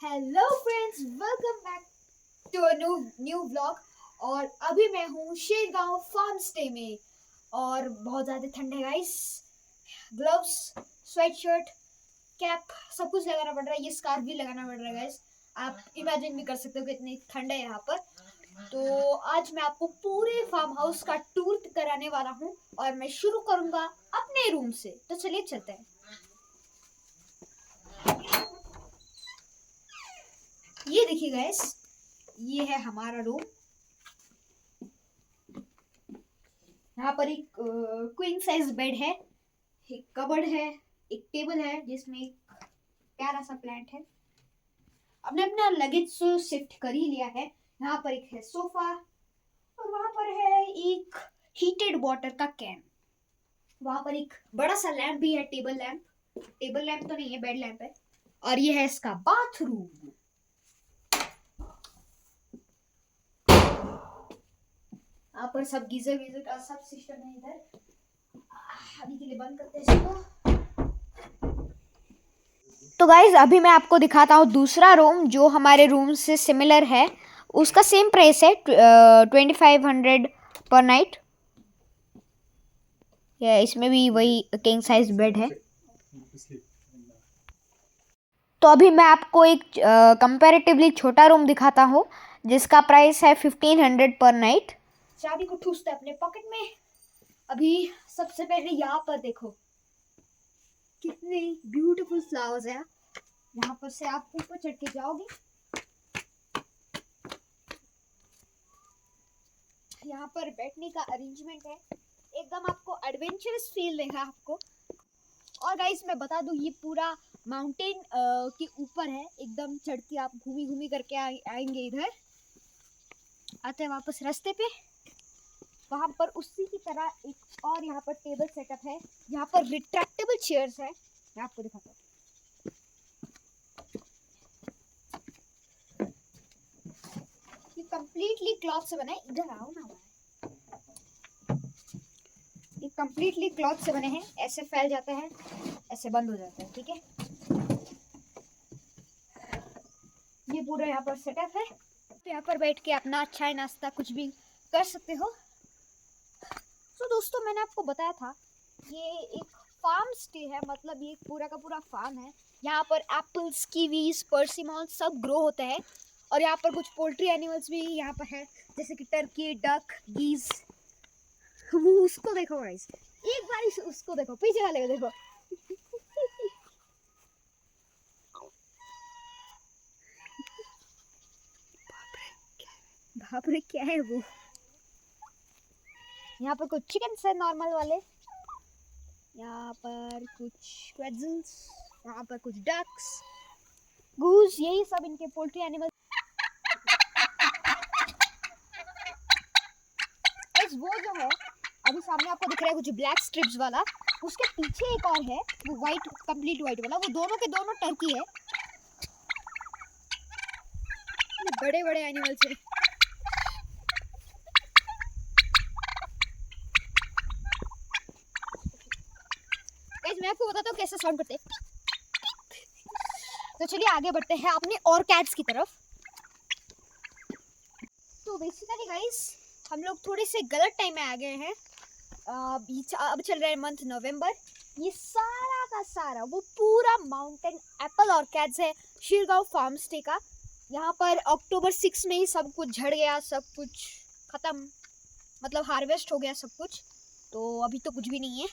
Hello friends, welcome back to a new vlog. और अभी मैं हूँ शेरगांव फार्म स्टे में और बहुत ज़्यादा ठंड है गाइस। ग्लव्स, स्वेटशर्ट, कैप सब कुछ लगाना पड़ रहा है। ये स्कार्फ भी लगाना पड़ रहा है गाइस। आप इमेजिन भी कर सकते हो कितनी ठंड है यहाँ पर। तो आज मैं आपको पूरे फार्म हाउस का टूर कराने वाला हूँ और मैं शुरू करूँगा अपने रूम से। तो चलिए चलते हैं। ये देखिए गाइस, ये है हमारा रूम। यहाँ पर एक क्वीन साइज बेड है, एक कबर्ड है, एक टेबल है जिसमें एक प्यारा सा प्लांट है। हमने अपना लगेज तो शिफ्ट कर ही लिया है। यहाँ पर एक है सोफा और वहां पर है एक हीटेड वाटर का कैन। वहां पर एक बड़ा सा लैंप भी है, टेबल लैंप। टेबल लैंप तो नहीं है, बेड लैंप है। और ये है इसका बाथरूम। यहाँ पर सब गीजर वीजर का सब सिस्टम है। इधर अभी के लिए बंद करते हैं इसको। तो गाइज अभी मैं आपको दिखाता हूँ दूसरा रूम जो हमारे रूम से सिमिलर है। उसका सेम प्राइस है 2500 पर नाइट। इसमें भी वही किंग साइज बेड है। तो अभी मैं आपको एक कंपैरेटिवली छोटा रूम दिखाता हूँ जिसका प्राइस है 1500 पर नाइट। चाबी को ठूसते अपने पॉकेट में। अभी सबसे पहले यहाँ पर देखो कितने ब्यूटीफुल फ्लावर्स है। यहाँ पर से आप ऊपर चढ़ के जाओगे, यहाँ पर बैठने का अरेंजमेंट है। एकदम आपको एडवेंचरस फील देगा आपको। और गाइस मैं बता दूं, ये पूरा माउंटेन के ऊपर है। एकदम चढ़ के आप घूमी घूमी करके आएंगे। इधर आते हैं वापस रास्ते पे। वहां पर उसी की तरह एक और यहाँ पर टेबल सेटअप है। यहाँ पर रिट्रैक्टेबल चेयर्स है। मैं आपको दिखाता हूँ। ये कंप्लीटली क्लॉथ से बना है। इधर आओ ना, ये कंप्लीटली क्लॉथ से बने हैं। ऐसे फैल जाता है, ऐसे बंद हो जाता है, ठीक है। ये पूरा यहाँ पर सेटअप है। तो यहाँ पर बैठ के अपना चाय नाश्ता कुछ भी कर सकते हो। तो दोस्तों मैंने आपको बताया था ये एक फार्म स्टे है, मतलब ये पूरा का पूरा फार्म है। यहाँ पर एप्पल्स, कीवीज, पर्सिमॉन सब ग्रो होते हैं। और यहाँ पर कुछ पोल्ट्री एनिमल्स भी यहाँ पर है, जैसे कि टर्की, डक, गीज। वो उसको देखो गाइस, एक बार उसको देखो, पीछे वाले को देखो। बाप रे, क्या है वो। यहाँ पर कुछ चिकन्स है नॉर्मल वाले, यहाँ पर कुछ क्वेजल्स, यहाँ पर कुछ डक्स, गूस, यही सब इनके पोल्ट्री एनिमल। वो जो है अभी सामने आपको दिख रहा है कुछ ब्लैक स्ट्रिप्स वाला, उसके पीछे एक और है, वो वाइट, कंप्लीट वाइट वाला। वो दोनों के दोनों टर्की है। बड़े बड़े एनिमल्स है। मैं आपको बताता हूँ कैसे साउंड करते हैं। तो चलिए आगे बढ़ते हैं अपने और कैट्स की तरफ। तो बेसिकली गाइस हम लोग थोड़े से गलत टाइम में आ गए हैं। अब चल रहा है मंथ नवंबर। ये सारा का सारा वो पूरा माउंटेन एप्पल ऑर्किड्स है शेरगांव फार्म स्टे का। यहाँ पर अक्टूबर 6 में ही सब कुछ झड़ गया, सब कुछ खत्म, मतलब हार्वेस्ट हो गया सब कुछ। तो अभी तो कुछ भी नहीं है,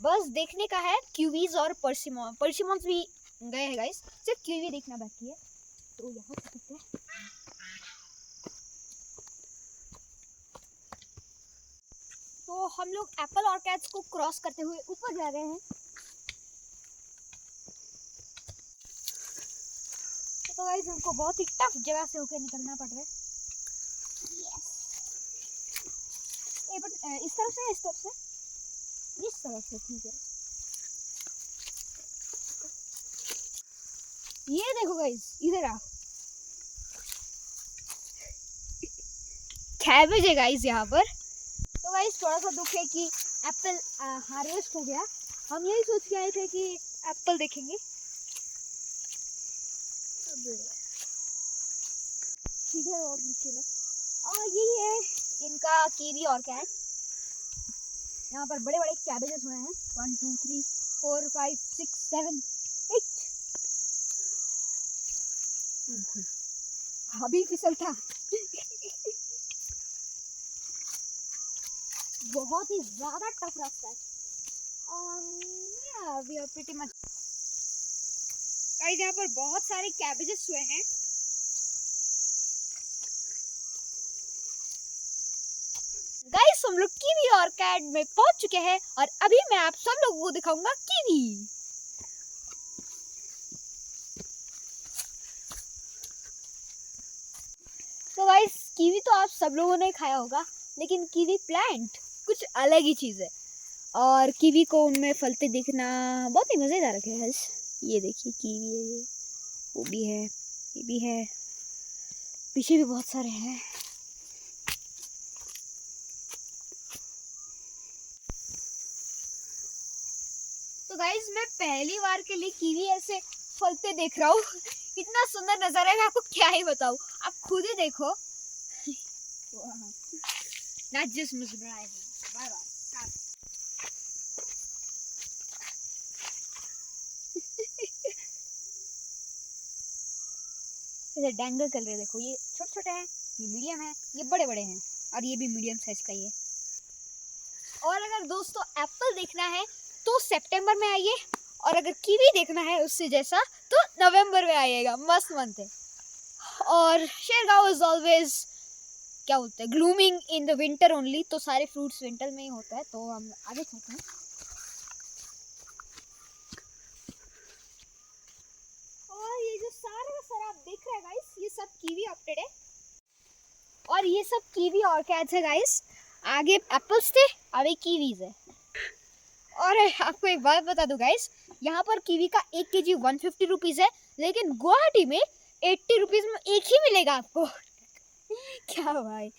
बस देखने का है क्यूवीज और पर्सिमॉन्स भी गए हैं गाइस, सिर्फ क्यूवी देखना बाकी है। तो यहाँ पे सकते हैं। तो हम लोग एप्पल ऑर्किड्स को क्रॉस करते हुए ऊपर जा रहे हैं। तो गाइस हमको बहुत ही टफ जगह से होकर निकलना पड़ रहा है। यस, बट इस तरफ से, इस तरफ से, इस तरफ से, ठीक है। ये देखो गाइस, इधर आओ। कैबेज है गाइस यहाँ पर। तो गाइस थोड़ा सा दुख है कि एप्पल हार्वेस्ट हो गया। हम यही सोच के आए थे कि एप्पल देखेंगे। इधर और नीचे लो। और यही है इनका कीवी ऑर्किड। यहाँ पर बड़े बड़े कैबेजेस हुए हैं। 1 2 3 4 5 6 7 8। अभी फिसलता। बहुत ही ज्यादा टफ रास्ता है। yeah, we are pretty much guys, यहाँ पर बहुत सारे कैबेजेस हुए हैं। गाइस, हम लोग कीवी ऑर्किड में पहुंच चुके हैं और अभी मैं आप सब लोगों को दिखाऊंगा कीवी। तो गाइस, कीवी तो आप सब लोगों ने खाया होगा, लेकिन कीवी प्लांट कुछ अलग ही चीज़ है। और कीवी को उनमें फलते दिखना बहुत ही मज़ेदार है गाइस। ये देखिए कीवी है, ये वो भी है, ये भी है, पीछे भी बहुत सारे हैं। तो गाइस, मैं पहली बार के लिए कीवी ऐसे फलते देख रहा हूँ। इतना सुंदर नज़ारा है, मैं आपको क्या ही बताऊँ, आप खुद ही देखो। Not just mesmerizing. Bye bye. इधर डैंगल कर रहे, देखो ये छोटे छोटे हैं, ये मीडियम है, ये बड़े बड़े हैं, और ये भी मीडियम साइज का ही है। और अगर दोस्तों एप्पल देखना है तो सितंबर में आइए, और अगर कीवी देखना है उससे जैसा तो नवंबर में आइएगा। मस्त मंथ है। और शेरगांव इज ऑलवेज क्या बोलते हैं, ग्लूमिंग इन द विंटर ओनली। तो सारे फ्रूट्स विंटर में ही होता है। तो हम आगे चलते हैं। और ये जो सारा का सारा आप देख रहे हैं गाइस, ये सब कीवी ऑर्किड है, और ये सब कीवी ऑर्किड्स है गाइस। आगे एप्पल्स थे, अभी कीवीज है। और आपको एक बात बता दूं गाइस, यहाँ पर कीवी का 1 kg 150 रुपीज़ है, लेकिन गुवाहाटी में 80 रुपीज़ में एक ही मिलेगा आपको। क्या भाई।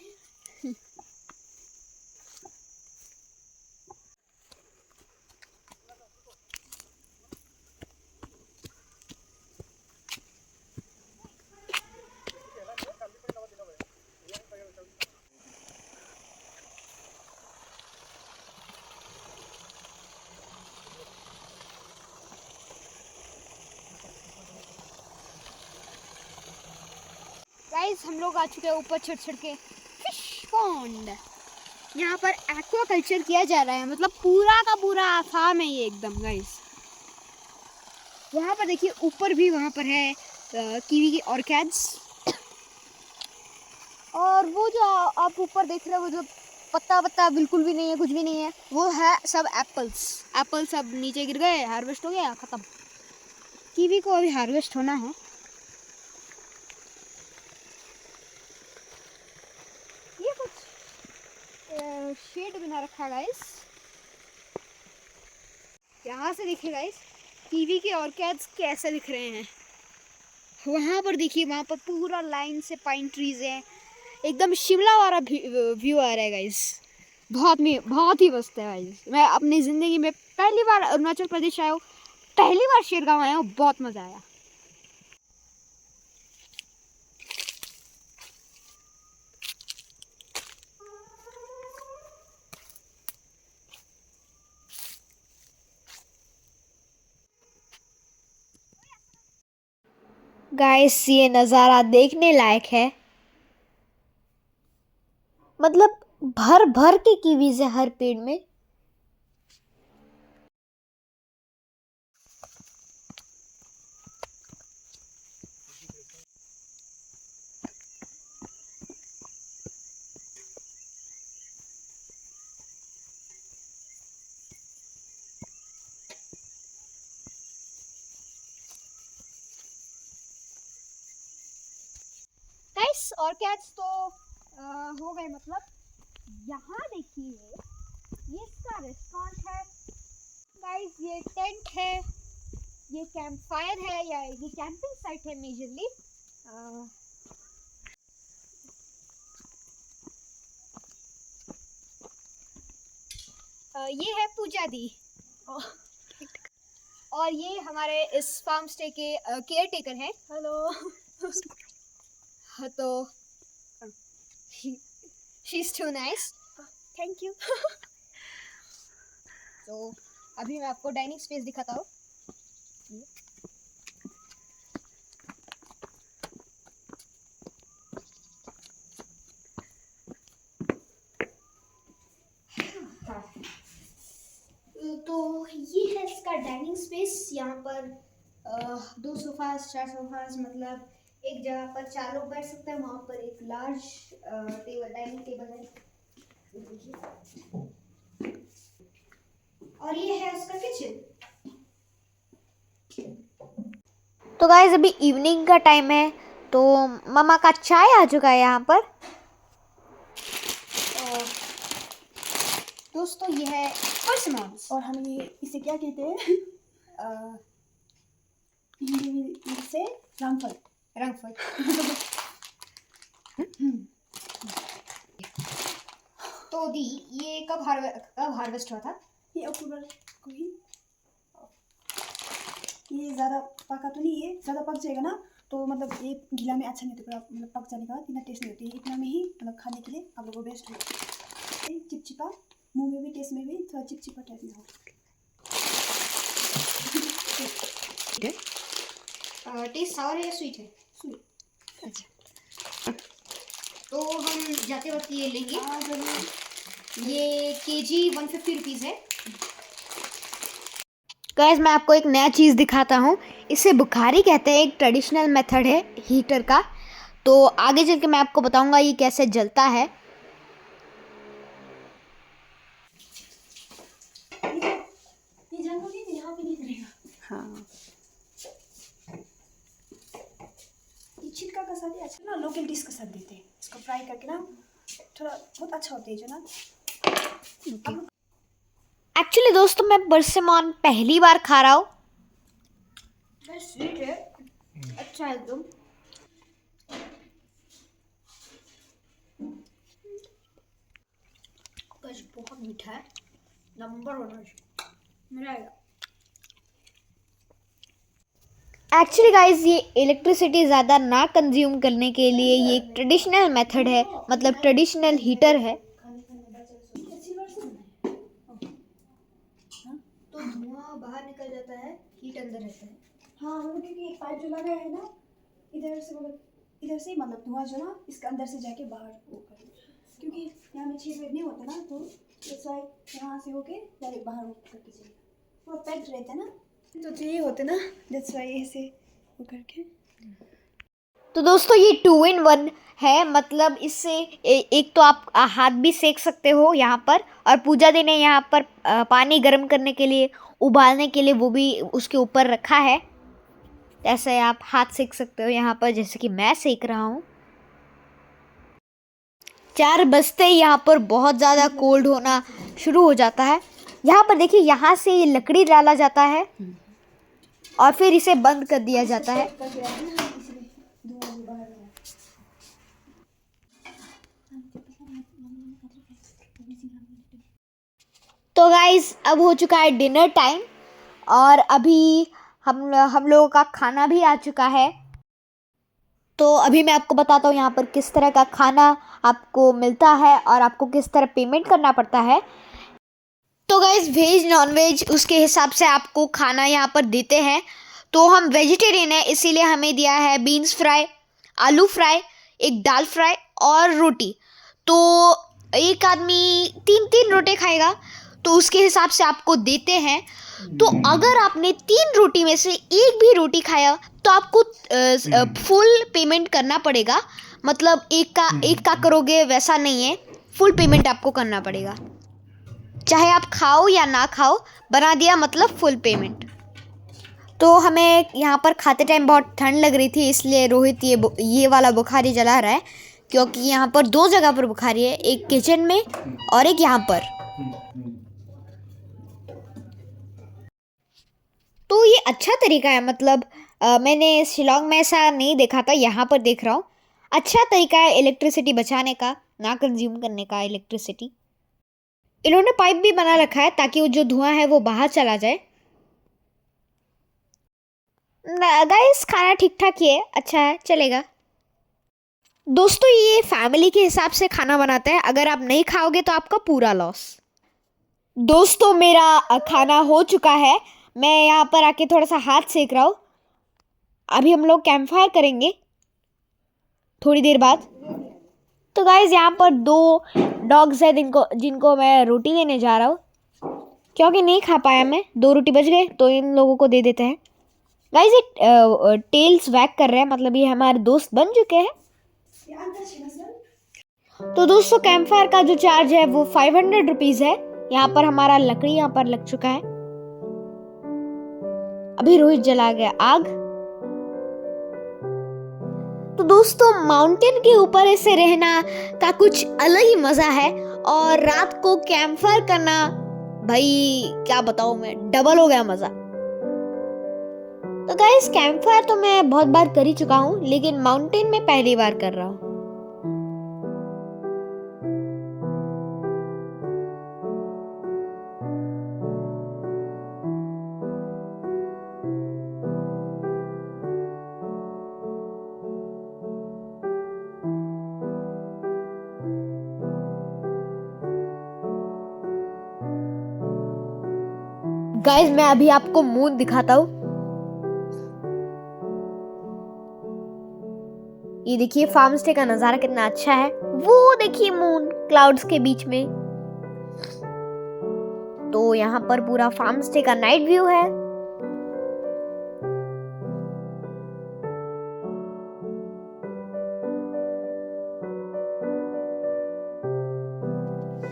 गाइस, हम लोग आ चुके हैं ऊपर चढ़ चढ़ के फिश पॉन्ड। यहाँ पर एक्वा कल्चर किया जा रहा है, मतलब पूरा का पूरा आसाम है ये एकदम गाइस। वहाँ पर देखिए ऊपर भी वहाँ पर है कीवी की ऑर्किड्स। और वो जो आप ऊपर देख रहे हो, वो जो पत्ता पत्ता बिल्कुल भी नहीं है, कुछ भी नहीं है, वो है सब एप्पल्स। एप्पल सब नीचे गिर गए, हार्वेस्ट हो गया, ख़त्म। कीवी को अभी हार्वेस्ट होना है। ये कुछ शेड बना रखा है गाइस। यहाँ से देखिए गाइस, कीवी के ऑर्किड्स कैसे दिख रहे हैं। वहाँ पर देखिए, वहाँ पर पूरा लाइन से पाइन ट्रीज है, एकदम शिमला वाला व्यू आ रहा है गाइस। बहुत ही मस्त है गाइस। मैं अपनी ज़िंदगी में पहली बार अरुणाचल प्रदेश आया हूँ, पहली बार शेरगांव आया हूँ, बहुत मज़ा आया। गाइस, ये नज़ारा देखने लायक है। मतलब भर भर के कीवीज है हर पेड़ में। गाइस, ऑर्किड्स तो हो गए। मतलब यहाँ देखिए, ये इसका रेस्टोरेंट है गाइस, ये टेंट है, ये कैंप फायर है, या ये कैंपिंग साइट है मेजरली। ये है पूजा दी। और ये हमारे इस फार्म स्टे के केयर टेकर हैं। हेलो। तो She's too nice. Thank you. तो अभी मैं आपको डाइनिंग स्पेस दिखाता हूँ। तो ये है इसका डाइनिंग स्पेस। यहाँ पर 2 सोफास, 4 सोफास, मतलब एक जगह पर 4 लोग बैठ सकते हैं। वहाँ पर एक लार्ज टेबल, डाइनिंग टेबल है, ये देखिए। और ये है उसका किचन। तो गाइस अभी इवनिंग का टाइम है, तो मम्मा का चाय आ चुका है यहाँ पर। और दोस्तों ये है परसिमन्स, और हम ये इसे क्या कहते हैं? इसे रामफल। रंगफल। तो दी ये कब हार्वेस्ट हुआ था? ये अक्टूबर को ही। ये ज़्यादा पका तो नहीं है, ज़्यादा पक जाएगा ना तो मतलब ये गीला में अच्छा नहीं होता, पूरा मतलब पक जाने के बाद इतना टेस्ट नहीं होती है। इतना में ही मतलब खाने के लिए आप लोगों को बेस्ट है। चिपचिपा, मुंह में भी, टेस्ट में भी थोड़ा चिपचिपा टाइप में हो। टेस्ट सावर है या स्वीट है? स्वीट। अच्छा, तो हम जाते वक्त ये लेंगे। हाँ जरूर। ये केजी 150 रुपीज़ है। गाइस मैं आपको एक नया चीज़ दिखाता हूँ। इसे बुखारी कहते हैं, एक ट्रेडिशनल मेथड है हीटर का। तो आगे चल के मैं आपको बताऊंगा ये कैसे जलता है। ये जानोगे नहीं, यहाँ पे नहीं करेगा। हाँ, ये छिलका का साथ अच्छा ना लोकल डिश के साथ देते हैं। इसको फ्राई करके ना थोड़ा बहुत अच्छा होता है जो ना। एक्चुअली दोस्तों मैं परसिमन पहली बार खा रहा हूँ। स्वीट है, अच्छा है एकदम। बहुत मीठा है, नंबर होना चाहिए। एक्चुअली गाइज ये इलेक्ट्रिसिटी ज़्यादा ना कंज्यूम करने के लिए ये एक ट्रेडिशनल मेथड है, मतलब ट्रेडिशनल हीटर है। तो धुआं बाहर निकल जाता है, हीट अंदर रहता है। हाँ मतलब क्योंकि पाइप जो लगा है ना इधर से, मतलब इधर से मतलब धुआं जो ना इसके अंदर से जाके बाहर ऊपर, क्योंकि यहाँ में छेद नहीं होता ना तो यहाँ से होके डायरेक्ट बाहर करके जाएगा। वो पैक्ड रहता है ना तो ये होते ना, दैट्स व्हाई ऐसे वो करके। तो दोस्तों ये 2 in 1 है, मतलब इससे एक तो आप हाथ भी सेक सकते हो यहाँ पर, और पूजा जी ने यहाँ पर पानी गर्म करने के लिए, उबालने के लिए वो भी उसके ऊपर रखा है। ऐसे आप हाथ सेक सकते हो यहाँ पर, जैसे कि मैं सेक रहा हूँ। 4 बजते ही यहाँ पर बहुत ज़्यादा कोल्ड होना शुरू हो जाता है। यहाँ पर देखिए, यहाँ से ये लकड़ी डाला जाता है और फिर इसे बंद कर दिया जाता है। तो गाइस अब हो चुका है डिनर टाइम, और अभी हम लोगों का खाना भी आ चुका है। तो अभी मैं आपको बताता हूँ यहाँ पर किस तरह का खाना आपको मिलता है और आपको किस तरह पेमेंट करना पड़ता है। तो गाइस वेज नॉन वेज उसके हिसाब से आपको खाना यहाँ पर देते हैं। तो हम वेजिटेरियन हैं, इसीलिए हमें दिया है बीन्स फ्राई, आलू फ्राई, एक दाल फ्राई और रोटी। तो एक आदमी 3 रोटी खाएगा, तो उसके हिसाब से आपको देते हैं। तो अगर आपने 3 रोटी में से एक भी रोटी खाया तो आपको फुल पेमेंट करना पड़ेगा। मतलब एक का करोगे वैसा नहीं है, फुल पेमेंट आपको करना पड़ेगा, चाहे आप खाओ या ना खाओ। बना दिया मतलब फुल पेमेंट। तो हमें यहाँ पर खाते टाइम बहुत ठंड लग रही थी, इसलिए रोहित ये वाला बुखारी जला रहा है, क्योंकि यहाँ पर 2 जगह पर बुखारी है, एक किचन में और एक यहाँ पर। तो ये अच्छा तरीका है, मतलब मैंने शिलोंग में ऐसा नहीं देखा था, यहाँ पर देख रहा हूँ। अच्छा तरीका है इलेक्ट्रिसिटी बचाने का, ना कंज्यूम करने का इलेक्ट्रिसिटी। इन्होंने पाइप भी बना रखा है ताकि वो जो धुआं है वो बाहर चला जाए। गाइस खाना ठीक ठाक ही है, अच्छा है, चलेगा। दोस्तों ये फैमिली के हिसाब से खाना बनाते हैं, अगर आप नहीं खाओगे तो आपका पूरा लॉस। दोस्तों मेरा खाना हो चुका है, मैं यहाँ पर आके थोड़ा सा हाथ सेक रहा हूँ। अभी हम लोग कैंप फायर करेंगे थोड़ी देर बाद। तो गाइज यहाँ पर 2 डॉग्स है जिनको जिनको मैं रोटी देने जा रहा हूँ, क्योंकि नहीं खा पाया मैं, 2 रोटी बच गए तो इन लोगों को दे देते हैं। गाइज ये टेल्स वैग कर रहे हैं, मतलब ये हमारे दोस्त बन चुके हैं। तो दोस्तों कैंप फायर का जो चार्ज है वो 500 रुपीज़ है। यहाँ पर हमारा लकड़ी यहाँ पर लग चुका है। अभी रोहित जला गया आग। तो दोस्तों माउंटेन के ऊपर ऐसे रहना का कुछ अलग ही मजा है, और रात को कैंप फायर करना, भाई क्या बताऊं मैं, डबल हो गया मजा। तो गाइस कैंप फायर तो मैं बहुत बार कर ही चुका हूँ, लेकिन माउंटेन में पहली बार कर रहा हूँ। गाइस मैं अभी आपको मून दिखाता हूँ। ये देखिए फार्म स्टे का नजारा कितना अच्छा है। वो देखिए मून क्लाउड्स के बीच में। तो यहाँ पर पूरा फार्म स्टे का नाइट व्यू है।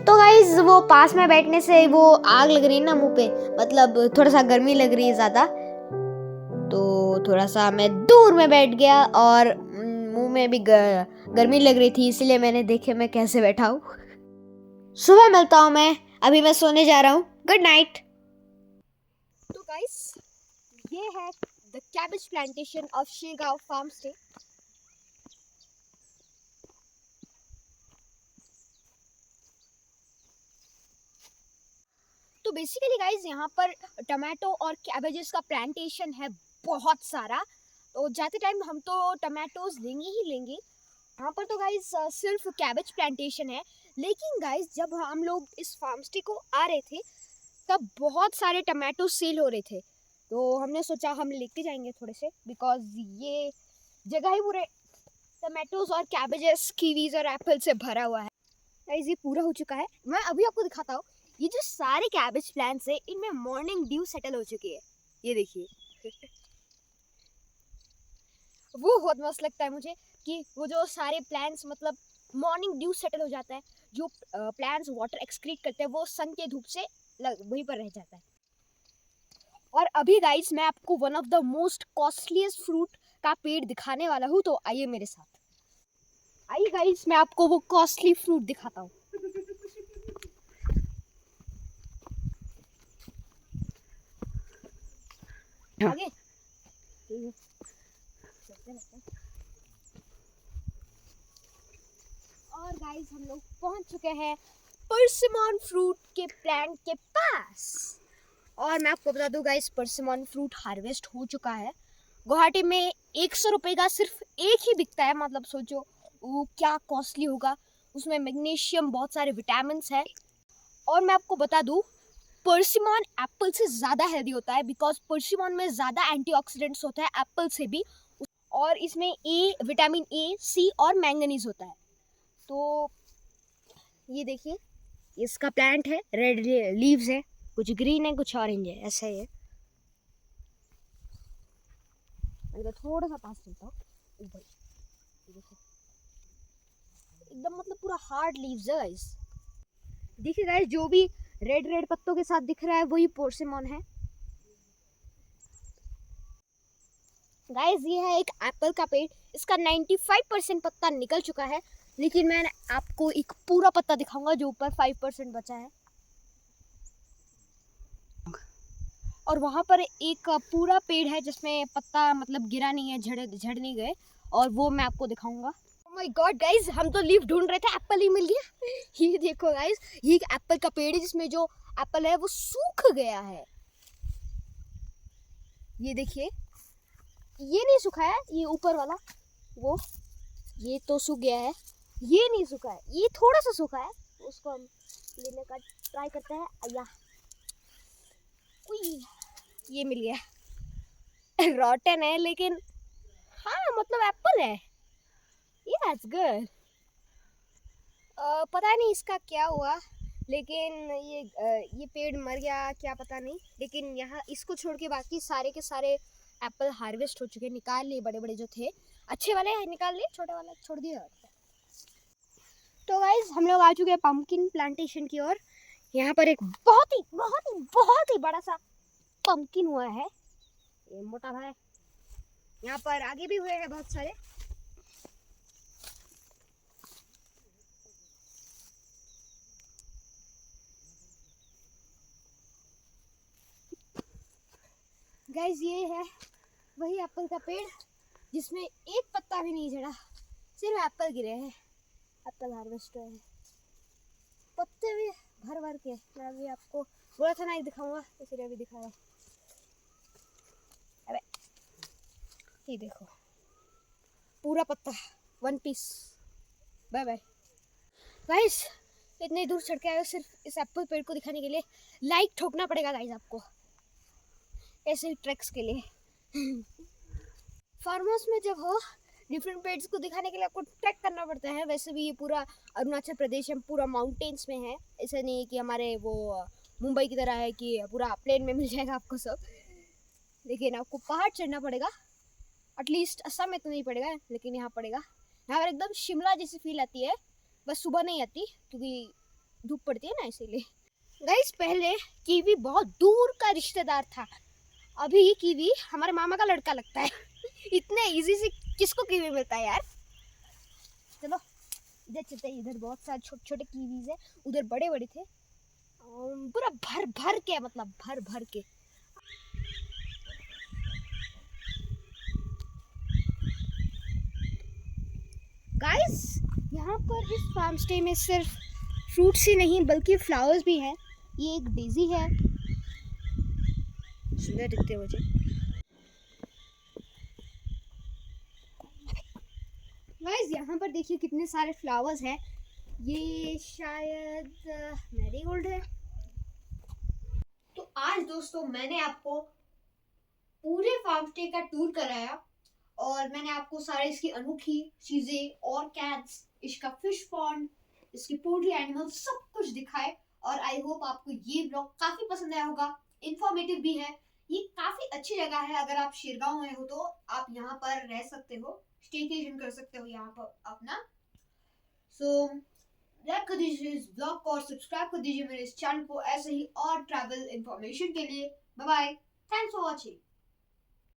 तो गाइस वो पास में बैठने से वो आग लग रही है ना मुंह पे, मतलब थोड़ा सा गर्मी लग रही है ज्यादा, तो थोड़ा सा मैं दूर में बैठ गया, और मुंह में भी गर्मी लग रही थी, इसलिए मैंने देखे मैं कैसे बैठा हूँ। सुबह मिलता हूँ मैं, अभी मैं सोने जा रहा हूँ। Good night. तो गाइस ये है the cabbage plantation of Shergaon farm stay. तो बेसिकली गाइज यहाँ पर टमाटो और कैबेजेस का प्लांटेशन है बहुत सारा। तो जाते टाइम हम तो टमाटोज लेंगे ही लेंगे। यहाँ पर तो गाइज सिर्फ कैबेज प्लांटेशन है, लेकिन गाइज जब हम लोग इस फार्म स्टे को आ रहे थे तब बहुत सारे टमाटो सेल हो रहे थे, तो हमने सोचा हम लेके जाएंगे थोड़े से, बिकॉज ये जगह ही पूरे टमाटोज और कैबेजेस, कीवीज और एप्पल से भरा हुआ है। गाइज ये पूरा हो चुका है, मैं अभी आपको दिखाता हूँ। ये जो सारे कैबेज प्लांट्स है इनमें मॉर्निंग ड्यू सेटल हो चुकी है, ये देखिए। वो बहुत मस्त लगता है मुझे कि वो जो सारे प्लांट्स मतलब मॉर्निंग ड्यू सेटल हो जाता है, जो प्लांट्स वाटर एक्सक्रीट करते हैं वो सन के धूप से वहीं पर रह जाता है। और अभी गाइस मैं आपको one of the most costliest fruit का पेड़ दिखाने वाला हूँ, तो आइए मेरे साथ। आइए गाइस मैं आपको वो कॉस्टली फ्रूट दिखाता हूँ। आगे और गाइस हम लोग पहुंच चुके हैं परसिमन फ्रूट के प्लांट के पास। और मैं आपको बता दूं गाइस परसिमन फ्रूट हार्वेस्ट हो चुका है। गुवाहाटी में 100 रुपये का सिर्फ एक ही बिकता है, मतलब सोचो वो क्या कॉस्टली होगा। उसमें मैग्नीशियम, बहुत सारे विटामिन है। और मैं आपको बता दूं परसिमन एप्पल से ज़्यादा हेल्दी होता है, बिकॉज परसिमन में ज़्यादा एंटीऑक्सीडेंट्स होता है एप्पल से भी, और इसमें विटामिन ए, सी और मैंगनीज होता है। तो ये देखिए इसका प्लांट है, रेड लीव्स है, कुछ ग्रीन है कुछ ऑरेंज है, ऐसा ही है। मैं थोड़ा सा पास चलता हूँ, एकदम मतलब पूरा हार्ड लीव्स है गाइस। देखिए गाइस जो भी रेड रेड पत्तों के साथ दिख रहा है वही परसिमन है। गाइस ये है एक एप्पल का पेड़, इसका 95% पत्ता निकल चुका है, लेकिन मैं आपको एक पूरा पत्ता दिखाऊंगा जो ऊपर 5% बचा है। और वहाँ पर एक पूरा पेड़ है जिसमें पत्ता मतलब गिरा नहीं है, झड़ नहीं गए, और वो मैं आपको दिखाऊंगा। ओह माय गॉड गाइस हम तो लीफ ढूंढ रहे थे, एप्पल ही मिल गया। ये देखो गाइस ये एक एप्पल का पेड़ है जिसमें जो एप्पल है वो सूख गया है। ये देखिए ये नहीं सूखा है, ये ऊपर वाला वो ये तो सूख गया है, ये नहीं सूखा है, ये थोड़ा सा सूखा है, उसको हम लेने का ट्राई करते हैं। अय्या, उई, ये मिल गया। रॉटन है लेकिन हाँ मतलब एप्पल है, ये दैट्स गुड। पता नहीं इसका क्या हुआ, लेकिन ये पेड़ मर गया क्या पता नहीं, लेकिन यहाँ इसको छोड़ के बाकी सारे के सारे एप्पल हार्वेस्ट हो चुके हैं, निकाल लिए, बड़े बड़े जो थे अच्छे वाले निकाल लिए, छोटे वाला छोड़ दिया। तो गाइस हम लोग आ चुके हैं पम्पकिन प्लांटेशन की ओर। यहाँ पर एक बहुत ही बड़ा सा पम्पकिन हुआ है, ये मोटा भाई। यहाँ पर आगे भी हुए हैं बहुत सारे। गाइस ये है वही एप्पल का पेड़ जिसमें एक पत्ता भी नहीं झड़ा, सिर्फ एप्पल गिरे हैं, एप्पल हार्वेस्ट हुए हैं, पत्ते भी भर भर के। मैं अभी आपको बोला था नहीं दिखाऊंगा, इसलिए अभी दिखा रहा हूँ। अबे ये देखो पूरा पत्ता, one piece. Bye bye guys, इतने दूर चढ़ के आए हो सिर्फ इस एप्पल पेड़ को दिखाने के लिए। लाइक ठोकना पड़ेगा गाइस आपको ऐसे ही ट्रैक्स के लिए। फार्म हाउस में जब हो डिफरेंट पेड्स को दिखाने के लिए आपको ट्रैक करना पड़ता है। वैसे भी ये पूरा अरुणाचल प्रदेश में पूरा माउंटेन्स में है, ऐसा नहीं है कि हमारे वो मुंबई की तरह है कि पूरा प्लेन में मिल जाएगा आपको सब, लेकिन आपको पहाड़ चढ़ना पड़ेगा। एटलीस्ट असम में तो नहीं पड़ेगा, लेकिन यहाँ पड़ेगा। यहाँ पर एकदम शिमला जैसी फील आती है, बस सुबह नहीं आती क्योंकि धूप पड़ती है ना, इसीलिए। गाइस पहले कीवी बहुत दूर का रिश्तेदार था, अभी कीवी हमारे मामा का लड़का लगता है। इतने इजी से किसको कीवी मिलता है यार। चलो इधर चलते हैं, इधर बहुत सारे छोटे छोटे कीवीज है, उधर बड़े बड़े थे, पूरा भर भर के, मतलब भर भर के। गाइस यहाँ पर इस फार्म स्टे में सिर्फ फ्रूट्स ही नहीं बल्कि फ्लावर्स भी हैं। ये एक डेजी है, सुंदर दिखते मुझे। गाइस यहाँ पर देखिए कितने सारे फ्लावर्स हैं, ये शायद मैरीगोल्ड है। तो आज दोस्तों मैंने आपको पूरे फार्म स्टे का टूर कराया और मैंने आपको सारे इसकी अनोखी चीजें और कैट्स, इसका फिश पॉन्ड, इसके पोल्ट्री एनिमल्स सब कुछ दिखाए। और आई होप आपको ये ब्लॉग काफी पसंद आया होगा, इंफॉर्मेटिव भी है। ये काफी अच्छी जगह है, अगर आप शिरगांव में हो तो आप यहाँ पर रह सकते हो, स्टेकेशन कर सकते हो यहाँ पर अपना। सो लाइक कर दीजिए इस ब्लॉग को और सब्सक्राइब कर दीजिए मेरे इस चैनल को ऐसे ही और ट्रैवल इंफॉर्मेशन के लिए। Bye bye, thanks for watching.